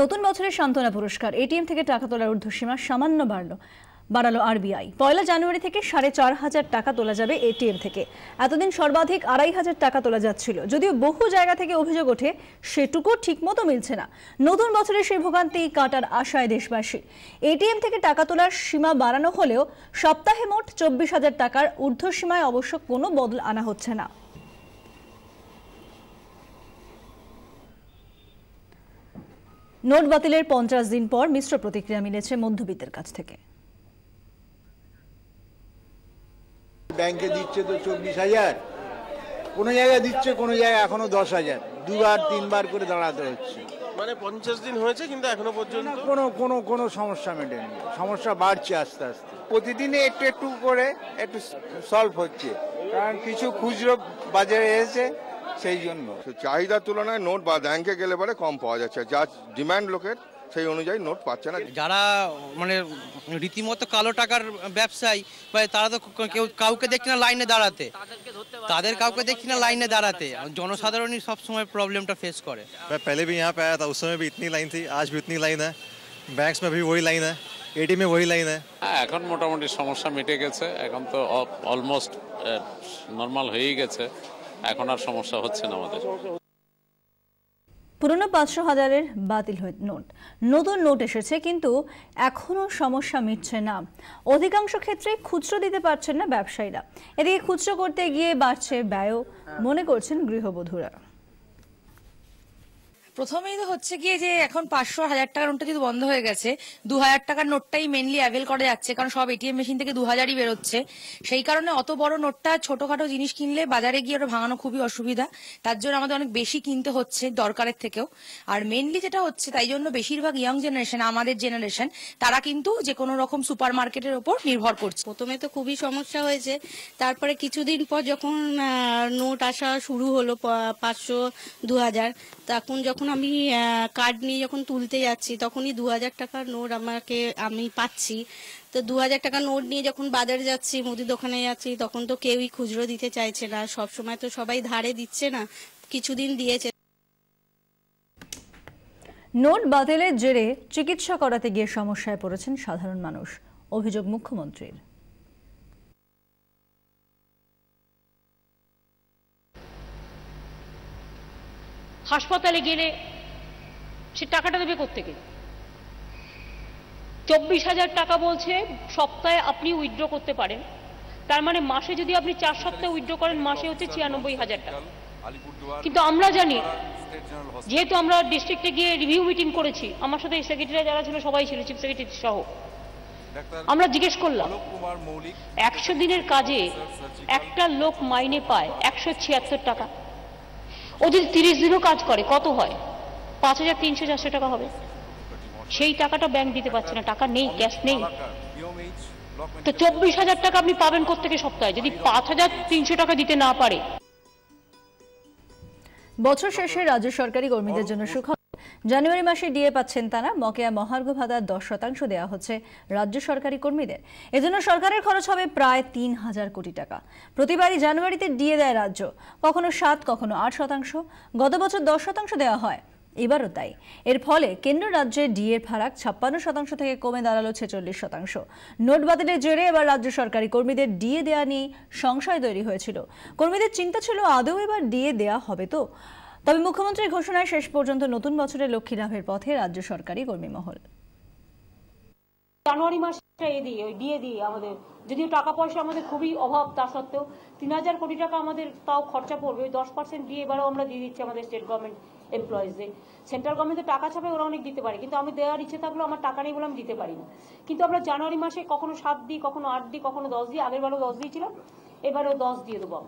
নতুন বছরের সান্ত্বনা পুরস্কার এটিএম থেকে টাকা তোলার ঊর্ধ্বসীমা সামান্য বাড়ালো আরবিআই। 1 জানুয়ারি থেকে 4,500 টাকা তোলা যাবে এটিএম থেকে। এতদিন সর্বাধিক 2,500 টাকা তোলা যাচ্ছিল, যদিও বহু জায়গা থেকে অভিযোগ ওঠে সেটুকু ঠিকমতো মিলছে না। নতুন বছরের সেই ভোগান্তি কাটার আশায় দেশবাসী। এটিএম থেকে টাকা তোলার সীমা বাড়ানো হলেও সপ্তাহে মোট 24,000 টাকার ঊর্ধ্বসীমায় অবশ্য কোনো বদল আনা হচ্ছে না। নোট বাতিলের 50 দিন পর মিশ্র প্রতিক্রিয়া মিলেছে মধ্যবিত্তের কাছ থেকে। ব্যাংকে দিচ্ছে তো 24,000, কোনো জায়গায় দিচ্ছে, কোনো জায়গায় এখনো 10,000, 2বার 3বার করে দাঁড়াতে হচ্ছে। মানে 50 দিন হয়েছে কিন্তু এখনো পর্যন্ত কোনো সমস্যা মেটেনি। সমস্যা বাড়ছে আস্তে আস্তে, প্রতিদিনে একটু একটু করে একটু সলভ হচ্ছে, কারণ কিছু খুচরো বাজারে এসেছে সেই জন্য। চাহিদার তুলনায় নোট বা ব্যাংকে গেলে পরে কম পাওয়া যাচ্ছে, যা ডিমান্ড লোকের সেই অনুযায়ী নোট পাচ্ছে না। যারা মানে রীতিমতো কালো টাকার ব্যবসায়ী, তারা তো কেউ কাউকে দেখছি না লাইনে দাঁড়াতে, জনসাধারণই সবসময় প্রবলেমটা ফেস করে। पहले भी यहाँ पे आया था, उस समय भी इतनी लाइन थी, आज भी उतनी लाइन है, बैंक्स में भी वही लाइन है, एटीएम में वही लाइन है। এখন মোটামুটি সমস্যা মিটে গেছে, এখন তো অলমোস্ট নর্মাল হয়েই গেছে, এখন আর সমস্যা হচ্ছে না আমাদের। পুরনো 500,000-এর বাতিল হয়ে নোট, নতুন নোট এসেছে, কিন্তু এখনো সমস্যা মিটছে না। অধিকাংশ ক্ষেত্রে খুচরো দিতে পারছেন না ব্যবসায়ীরা। এদিকে খুচরো করতে গিয়ে বাড়ছে ব্যয়ও, মনে করছেন গৃহবধূরা। প্রথমেই তো হচ্ছে গিয়ে যে এখন 500-1000 টাকার নোটটা যদি বন্ধ হয়ে গেছে, 2,000 টাকার নোটটাই মেনলি অ্যাভেল করা যাচ্ছে, কারণ সব এটিএম মেশিন থেকে 2,000ই বেরোচ্ছে। সেই কারণে অত বড় নোটটা ছোটখাটো জিনিস কিনলে বাজারে গিয়ে ওটা ভাঙানো খুবই অসুবিধা, তার জন্য আমাদের অনেক বেশি কিনতে হচ্ছে দরকারের থেকেও। আর মেনলি যেটা হচ্ছে, তাই জন্য বেশিরভাগ ইয়াং জেনারেশন, আমাদের জেনারেশন, তারা কিন্তু যে কোনো রকম সুপার মার্কেটের ওপর নির্ভর করছে। প্রথমে তো খুবই সমস্যা হয়েছে, তারপরে কিছুদিন পর যখন নোট আসা শুরু হলো 500, 2,000, তখন যখন আমি কার্ড নিয়ে যখন তুলতে যাচ্ছি, তখনই 2,000 টাকার নোট আমি পাচ্ছি। তো 2,000 টাকার নোট নিয়ে যখন বাজারে যাচ্ছি, মুদি দোকানে যাচ্ছি, তখন তো কেউই খুচরো দিতে চাইছে না। সব সময় তো সবাই ধারে দিচ্ছে না, কিছুদিন দিয়েছে। নোট বাতিলের জেরে চিকিৎসা করাতে গিয়ে সমস্যায় পড়েছেন সাধারণ মানুষ, অভিযোগ মুখ্যমন্ত্রীর। হাসপাতালে গেলে সে টাকাটা দেবে কোত্থেকে? 24,000 টাকা বলছে সপ্তাহে আপনি উইথড্র করতে পারেন, তার মানে মাসে যদি আপনি 4 সপ্তাহে উইথড্র করেন, মাসে হচ্ছে 96,000 টাকা। কিন্তু আমরা জানি, যেহেতু আমরা ডিস্ট্রিক্টে গিয়ে রিভিউ মিটিং করেছি, আমার সাথে সেক্রেটারি যারা ছিল সবাই ছিল, চিফ সেক্রেটারি সহ, আমরা জিজ্ঞেস করলাম 100 দিনের কাজে একটা লোক মাইনে পায় 176 টাকা, ও যদি 30 দিনও কাজ করে কত হয়? 5,300-400 টাকা হবে। সেই টাকাটা ব্যাংক দিতে পারছে না, টাকা নেই, ক্যাশ নেই। তো 24,000 টাকা আপনি পাবেন কোত্থেকে সপ্তাহে, যদি 5,300 টাকা দিতে না পারে? বছর শেষে রাজ্য সরকারি কর্মীদের জন্য সুখবর। জানুয়ারি মাসে ডিএ পাচ্ছেন তারা। বকেয়া মহার্ঘ ভাতা 10% দেওয়া হচ্ছে রাজ্য সরকারি কর্মীদের। এজন্য সরকারের খরচ হবে প্রায় 3,000 কোটি টাকা। প্রতিবারই জানুয়ারিতে ডিএ দেয় রাজ্য, কখনো 7, কখনো 8%। গত বছর 10% দেওয়া হয়, এবারও তাই। এর ফলে কেন্দ্র রাজ্যে ডিএর ফারাক 56% থেকে কমে দাঁড়ালো 46%। নোট বাতিলের জেরে এবার রাজ্য সরকারি কর্মীদের ডিএ দেওয়া নিয়ে সংশয় তৈরি হয়েছিল। কর্মীদের চিন্তা ছিল আদৌ এবার ডিএ দেওয়া হবে তো। তবে মুখ্যমন্ত্রীর ঘোষণায় শেষ পর্যন্ত নতুন বছরের লক্ষ্মী লাভের পথে রাজ্য সরকারি কর্মী মহল। জানুয়ারি মাসে ডিএ দিয়ে আমাদের, যদিও টাকা পয়সা আমাদের খুবই অভাব, তা সত্ত্বেও 3,000 কোটি টাকা আমাদের তাও খরচা পড়বে। 10% ডিএ এবারও আমরা দিয়ে দিচ্ছি আমাদের স্টেট গভর্নমেন্ট এমপ্লয়িজদের। সেন্ট্রাল গভর্নমেন্টের টাকা ছাপে, ওরা অনেক দিতে পারে, কিন্তু আমি দেওয়ার ইচ্ছে থাকলেও আমার টাকা নেই বলে আমি দিতে পারি না। কিন্তু আমরা জানুয়ারি মাসে কখনো 7 দিই, কখনো 8 দিই, কখনো 10 দিই। আগের বারও 10 দিয়েছিলাম, এবারেও 10 দিয়ে দেবো।